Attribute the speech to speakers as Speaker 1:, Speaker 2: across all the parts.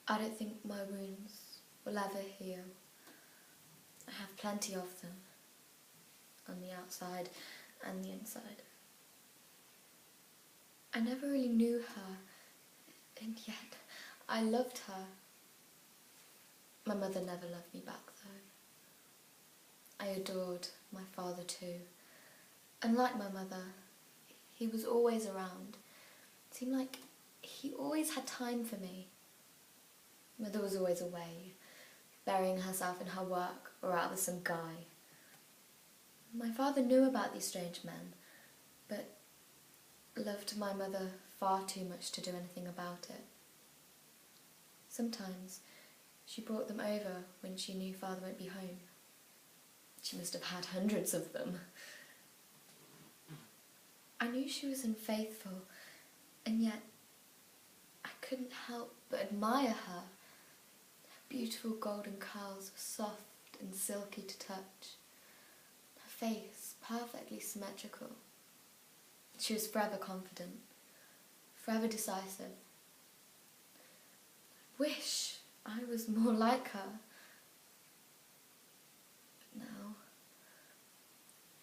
Speaker 1: I don't think my wounds will ever heal. I have plenty of them, on the outside and the inside. I never really knew her, and yet I loved her. My mother never loved me back though. I adored my father too, and like my mother, he was always around. It seemed like he always had time for me. Mother was always away, burying herself in her work or out with some guy. My father knew about these strange men, but loved my mother far too much to do anything about it. Sometimes she brought them over when she knew father won't be home. She must have had hundreds of them. I knew she was unfaithful, and yet I couldn't help but admire her. Her beautiful golden curls were soft and silky to touch. Her face perfectly symmetrical. She was forever confident, forever decisive. I wish I was more like her. But now,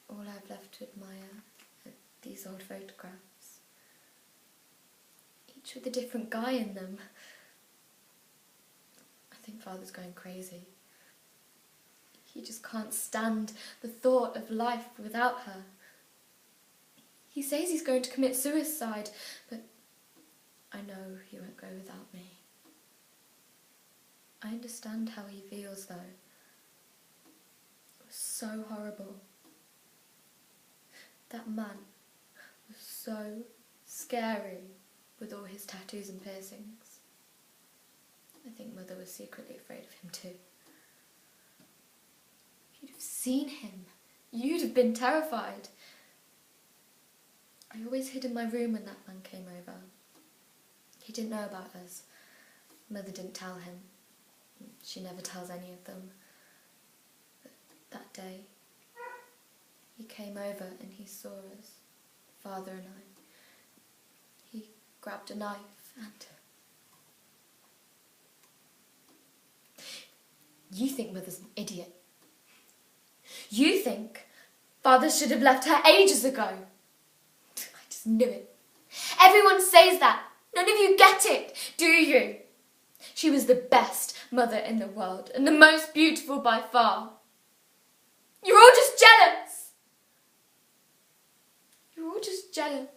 Speaker 1: all I've left to admire are these old photographs, each with a different guy in them. I think Father's going crazy. He just can't stand the thought of life without her. He says he's going to commit suicide, but I know he won't go without me. I understand how he feels though. It was so horrible. That man was so scary with all his tattoos and piercings. I think Mother was secretly afraid of him too. If you'd have seen him, you'd have been terrified. I always hid in my room when that man came over. He didn't know about us. Mother didn't tell him. She never tells any of them. But that day, he came over and he saw us, Father and I. He grabbed a knife and... You think Mother's an idiot. You think Father should have left her ages ago. I just knew it. Everyone says that. None of you get it, do you? She was the best mother in the world and the most beautiful by far. You're all just jealous. You're all just jealous.